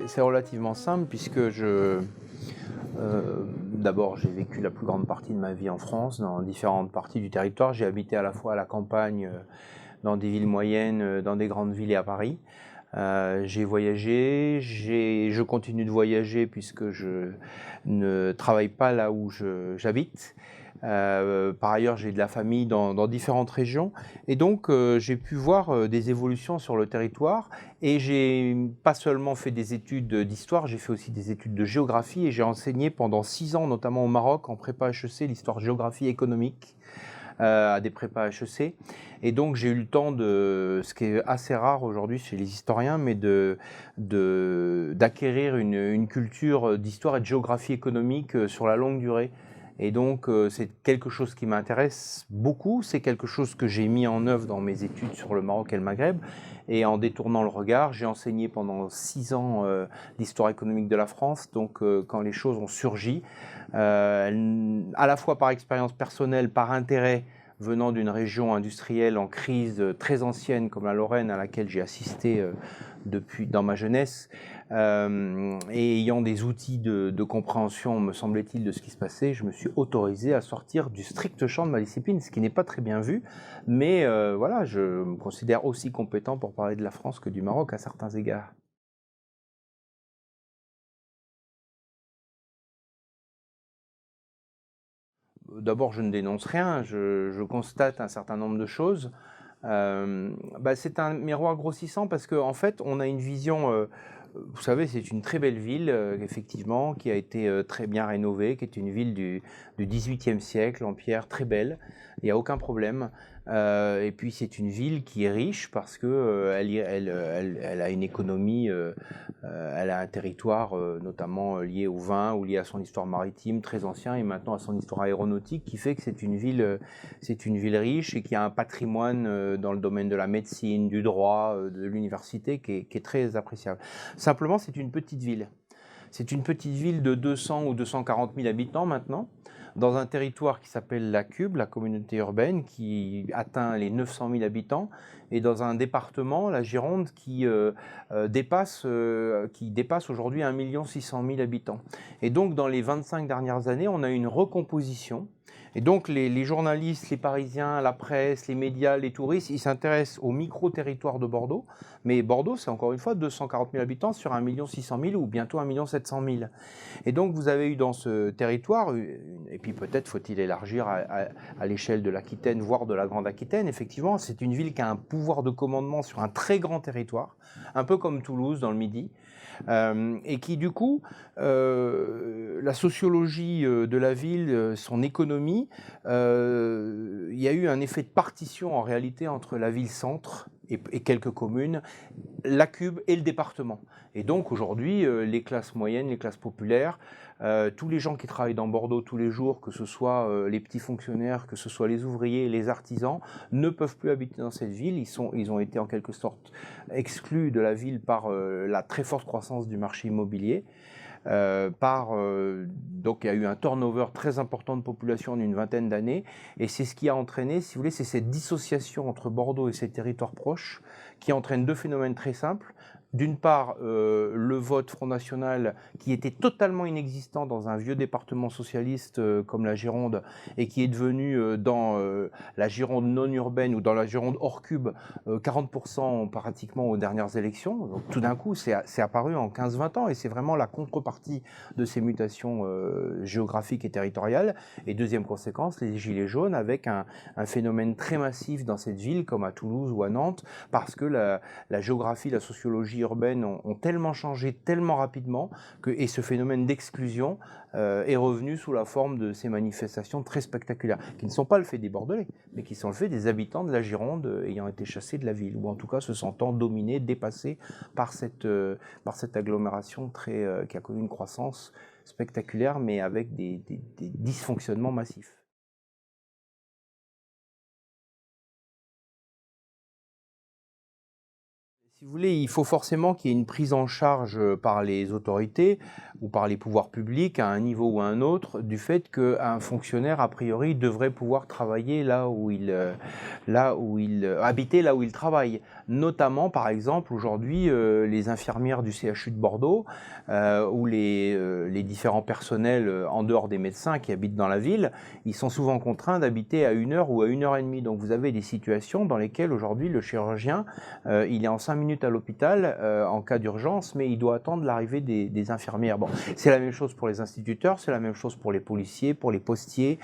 C'est relativement simple puisque d'abord j'ai vécu la plus grande partie de ma vie en France, dans différentes parties du territoire. J'ai habité à la fois à la campagne, dans des villes moyennes, dans des grandes villes et à Paris. J'ai voyagé, je continue de voyager puisque je ne travaille pas là où j'habite. Par ailleurs, j'ai de la famille dans différentes régions et donc j'ai pu voir des évolutions sur le territoire et j'ai pas seulement fait des études d'histoire, j'ai fait aussi des études de géographie et j'ai enseigné pendant 6 ans, notamment au Maroc, en prépa HEC, l'histoire géographie économique à des prépas HEC. Et donc j'ai eu le temps de, ce qui est assez rare aujourd'hui chez les historiens, mais d'acquérir une culture d'histoire et de géographie économique sur la longue durée. Et donc c'est quelque chose qui m'intéresse beaucoup, c'est quelque chose que j'ai mis en œuvre dans mes études sur le Maroc et le Maghreb. Et en détournant le regard, j'ai enseigné pendant 6 ans l'histoire économique de la France. Donc quand les choses ont surgi, à la fois par expérience personnelle, par intérêt, venant d'une région industrielle en crise très ancienne comme la Lorraine, à laquelle j'ai assisté dans ma jeunesse, et ayant des outils de compréhension, me semblait-il, de ce qui se passait, je me suis autorisé à sortir du strict champ de ma discipline, ce qui n'est pas très bien vu, mais voilà, je me considère aussi compétent pour parler de la France que du Maroc à certains égards. D'abord, je ne dénonce rien, je constate un certain nombre de choses. C'est un miroir grossissant parce qu'en fait, on a une vision. Vous savez, c'est une très belle ville, effectivement, qui a été très bien rénovée, qui est une ville du XVIIIe siècle, en pierre, très belle. Il n'y a aucun problème. Et puis, c'est une ville qui est riche parce que elle a une économie, elle a un territoire, notamment lié au vin ou lié à son histoire maritime très ancien et maintenant à son histoire aéronautique, qui fait que c'est une ville riche et qui a un patrimoine dans le domaine de la médecine, du droit, de l'université qui est très appréciable. Simplement, c'est une petite ville. C'est une petite ville de 200 ou 240 000 habitants maintenant, dans un territoire qui s'appelle la Cube, la communauté urbaine, qui atteint les 900 000 habitants, et dans un département, la Gironde, qui dépasse aujourd'hui 1 600 000 habitants. Et donc, dans les 25 dernières années, on a eu une recomposition. Et donc, les journalistes, les Parisiens, la presse, les médias, les touristes, ils s'intéressent au micro-territoire de Bordeaux. Mais Bordeaux, c'est encore une fois 240 000 habitants sur 1 600 000 ou bientôt 1 700 000. Et donc, vous avez eu dans ce territoire, et puis peut-être faut-il élargir à l'échelle de l'Aquitaine, voire de la Grande Aquitaine, effectivement, c'est une ville qui a un pouvoir de commandement sur un très grand territoire, un peu comme Toulouse dans le Midi, et qui du coup, la sociologie de la ville, son économie, il y a eu un effet de partition en réalité entre la ville-centre et quelques communes, la Cube et le département. Et donc aujourd'hui, les classes moyennes, les classes populaires, tous les gens qui travaillent dans Bordeaux tous les jours, que ce soit les petits fonctionnaires, que ce soit les ouvriers, les artisans, ne peuvent plus habiter dans cette ville. Ils ont été en quelque sorte exclus de la ville par la très forte croissance du marché immobilier. Donc il y a eu un turnover très important de population en une vingtaine d'années, et c'est ce qui a entraîné, si vous voulez, c'est cette dissociation entre Bordeaux et ses territoires proches qui entraîne deux phénomènes très simples. D'une part, le vote Front National qui était totalement inexistant dans un vieux département socialiste comme la Gironde et qui est devenu dans la Gironde non urbaine ou dans la Gironde hors cube 40% pratiquement aux dernières élections. Donc tout d'un coup, c'est apparu en 15-20 ans et c'est vraiment la contrepartie de ces mutations géographiques et territoriales. Et deuxième conséquence, les gilets jaunes avec un phénomène très massif dans cette ville comme à Toulouse ou à Nantes parce que la géographie, la sociologie urbaine ont tellement changé tellement rapidement et ce phénomène d'exclusion est revenu sous la forme de ces manifestations très spectaculaires, qui ne sont pas le fait des Bordelais, mais qui sont le fait des habitants de la Gironde ayant été chassés de la ville, ou en tout cas se sentant dominés, dépassés par cette agglomération qui a connu une croissance spectaculaire, mais avec des dysfonctionnements massifs. Si vous voulez, il faut forcément qu'il y ait une prise en charge par les autorités ou par les pouvoirs publics à un niveau ou à un autre du fait qu'un fonctionnaire, a priori, devrait pouvoir travailler habiter là où il travaille. Notamment, par exemple, aujourd'hui, les infirmières du CHU de Bordeaux ou les différents personnels en dehors des médecins qui habitent dans la ville, ils sont souvent contraints d'habiter à 1 heure ou à 1 heure et demie. Donc vous avez des situations dans lesquelles aujourd'hui le chirurgien, il est en 5 minutes à l'hôpital en cas d'urgence, mais il doit attendre l'arrivée des infirmières. Bon, c'est la même chose pour les instituteurs, c'est la même chose pour les policiers, pour les postiers,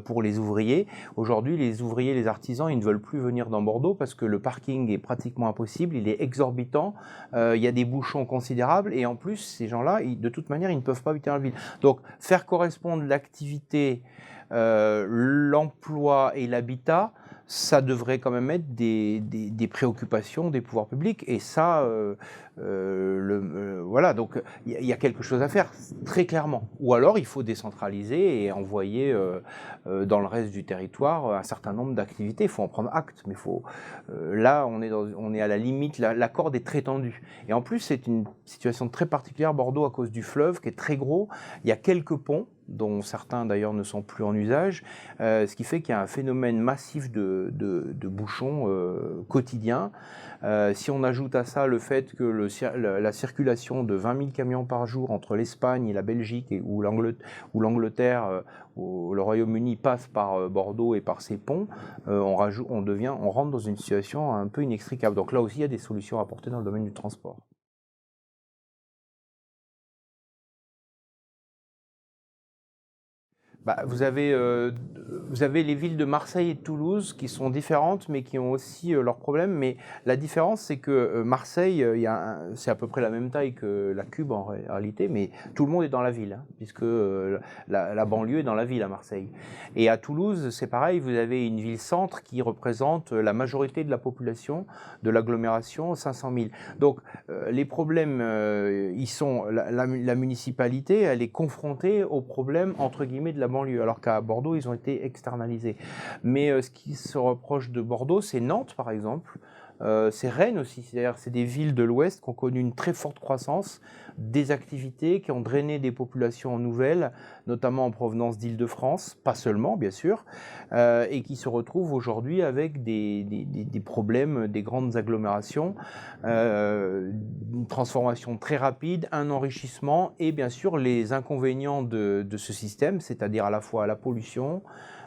pour les ouvriers. Aujourd'hui, les ouvriers, les artisans, ils ne veulent plus venir dans Bordeaux parce que le parking est pratiquement impossible, il est exorbitant, il y a des bouchons considérables et en plus, ces gens-là, de toute manière, ils ne peuvent pas habiter dans la ville. Donc, faire correspondre l'activité, l'emploi et l'habitat, ça devrait quand même être des préoccupations des pouvoirs publics. Et ça, voilà, donc il y a quelque chose à faire, très clairement. Ou alors, il faut décentraliser et envoyer dans le reste du territoire un certain nombre d'activités. Il faut en prendre acte, mais là, on est à la limite, la corde est très tendue. Et en plus, c'est une situation très particulière, Bordeaux, à cause du fleuve, qui est très gros. Il y a quelques ponts, dont certains d'ailleurs ne sont plus en usage, ce qui fait qu'il y a un phénomène massif de bouchons quotidiens. Si on ajoute à ça le fait que la circulation de 20 000 camions par jour entre l'Espagne et la Belgique ou l'Angleterre ou le Royaume-Uni passe par Bordeaux et par ces ponts, on rentre dans une situation un peu inextricable. Donc là aussi, il y a des solutions à apporter dans le domaine du transport. Vous avez les villes de Marseille et de Toulouse qui sont différentes, mais qui ont aussi leurs problèmes. Mais la différence, c'est que Marseille, c'est à peu près la même taille que la Cube en réalité, mais tout le monde est dans la ville, hein, puisque la banlieue est dans la ville à Marseille. Et à Toulouse, c'est pareil, vous avez une ville-centre qui représente la majorité de la population de l'agglomération, 500 000. Donc les problèmes, ils sont la municipalité, elle est confrontée aux problèmes entre guillemets de la banlieue, alors qu'à Bordeaux, ils ont été externalisés. Mais ce qui se reproche de Bordeaux, c'est Nantes, par exemple. C'est Rennes aussi, c'est-à-dire c'est des villes de l'Ouest qui ont connu une très forte croissance, des activités qui ont drainé des populations nouvelles, notamment en provenance d'Île-de-France, pas seulement bien sûr, et qui se retrouvent aujourd'hui avec des problèmes, des grandes agglomérations, une transformation très rapide, un enrichissement et bien sûr les inconvénients de ce système, c'est-à-dire à la fois la pollution,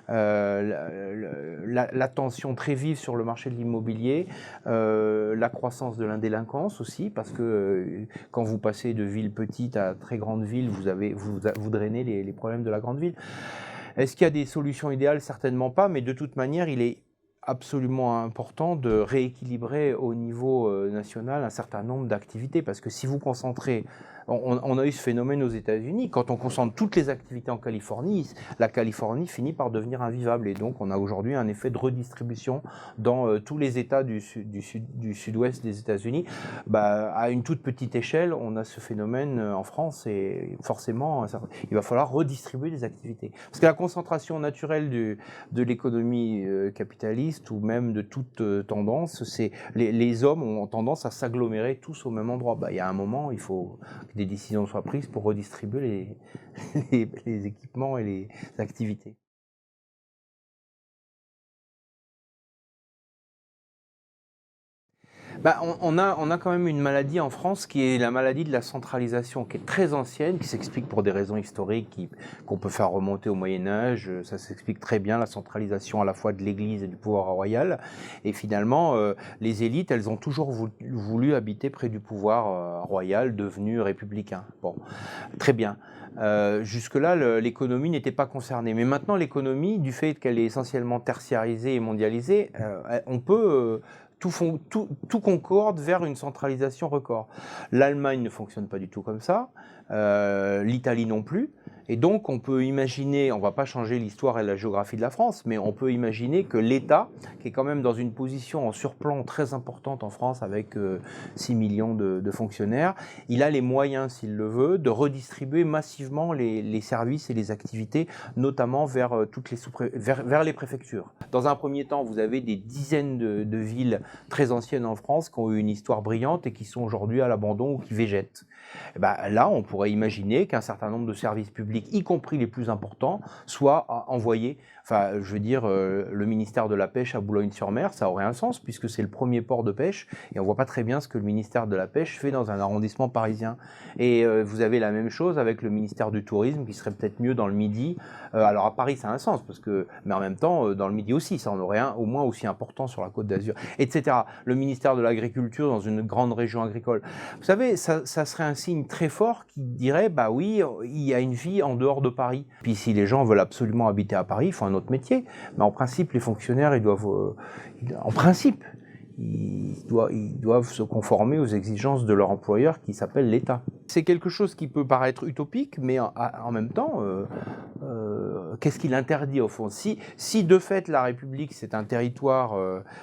la tension très vive sur le marché de l'immobilier, la croissance de l'indélinquance aussi, parce que quand vous passez de ville petite à très grande ville, vous drainez les problèmes de la grande ville. Est-ce qu'il y a des solutions idéales? Certainement pas, mais de toute manière, il est absolument important de rééquilibrer au niveau national un certain nombre d'activités, parce que si vous concentrez, on a eu ce phénomène aux États-Unis, quand on concentre toutes les activités en Californie, la Californie finit par devenir invivable, et donc on a aujourd'hui un effet de redistribution dans tous les États du sud-ouest des États-Unis. À une toute petite échelle, on a ce phénomène en France, et forcément, il va falloir redistribuer les activités. Parce que la concentration naturelle de l'économie capitaliste, ou même de toute tendance, c'est les hommes ont tendance à s'agglomérer tous au même endroit. Il y a un moment, il faut que des décisions soient prises pour redistribuer les équipements et les activités. On a quand même une maladie en France qui est la maladie de la centralisation, qui est très ancienne, qui s'explique pour des raisons historiques qu'on peut faire remonter au Moyen-Âge. Ça s'explique très bien, la centralisation à la fois de l'Église et du pouvoir royal. Et finalement, les élites, elles ont toujours voulu habiter près du pouvoir royal, devenu républicain. Bon, très bien. Jusque-là, l'économie n'était pas concernée. Mais maintenant, l'économie, du fait qu'elle est essentiellement tertiarisée et mondialisée, on peut... tout concorde vers une centralisation record. L'Allemagne ne fonctionne pas du tout comme ça. l'Italie non plus. Et donc, on peut imaginer, on ne va pas changer l'histoire et la géographie de la France, mais on peut imaginer que l'État, qui est quand même dans une position en surplomb très importante en France avec 6 millions de fonctionnaires, il a les moyens, s'il le veut, de redistribuer massivement les services et les activités, notamment vers, vers les préfectures. Dans un premier temps, vous avez des dizaines de villes très anciennes en France qui ont eu une histoire brillante et qui sont aujourd'hui à l'abandon ou qui végètent. Et ben, là, on pourrait imaginer qu'un certain nombre de services publics, y compris les plus importants, soient envoyés. Enfin, je veux dire, le ministère de la Pêche à Boulogne-sur-Mer, ça aurait un sens puisque c'est le premier port de pêche et on ne voit pas très bien ce que le ministère de la Pêche fait dans un arrondissement parisien. Et vous avez la même chose avec le ministère du Tourisme qui serait peut-être mieux dans le Midi. Alors à Paris, ça a un sens, mais en même temps, dans le Midi aussi, ça en aurait un au moins aussi important sur la Côte d'Azur, etc. Le ministère de l'Agriculture dans une grande région agricole. Vous savez, ça serait un signe très fort qui dirait, bah oui, il y a une vie en dehors de Paris. Puis si les gens veulent absolument habiter à Paris, il faut un autre métier. Mais en principe, les fonctionnaires, ils doivent, en principe, ils doivent se conformer aux exigences de leur employeur qui s'appelle l'État. C'est quelque chose qui peut paraître utopique, mais en même temps, qu'est-ce qu'il interdit au fond? Si de fait la République c'est un territoire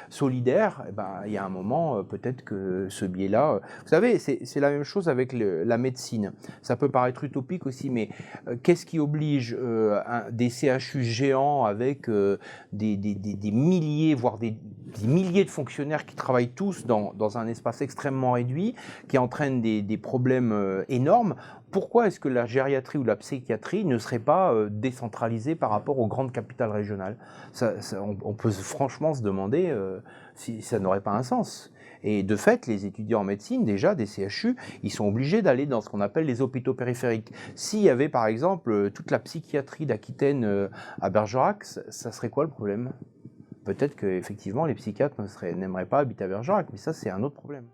solidaire, eh ben, il y a un moment peut-être que ce biais-là... Vous savez, c'est la même chose avec la médecine. Ça peut paraître utopique aussi, mais qu'est-ce qui oblige des CHU géants avec des milliers, voire des milliers de fonctionnaires qui travaillent tous dans un espace extrêmement réduit, qui entraînent des problèmes énormes? Pourquoi est-ce que la gériatrie ou la psychiatrie ne serait pas décentralisée par rapport aux grandes capitales régionales? On peut franchement se demander si ça n'aurait pas un sens. Et de fait, les étudiants en médecine, déjà, des CHU, ils sont obligés d'aller dans ce qu'on appelle les hôpitaux périphériques. S'il y avait, par exemple, toute la psychiatrie d'Aquitaine à Bergerac, ça serait quoi le problème? Peut-être qu'effectivement, les psychiatres n'aimeraient pas habiter à Bergerac, mais ça, c'est un autre problème.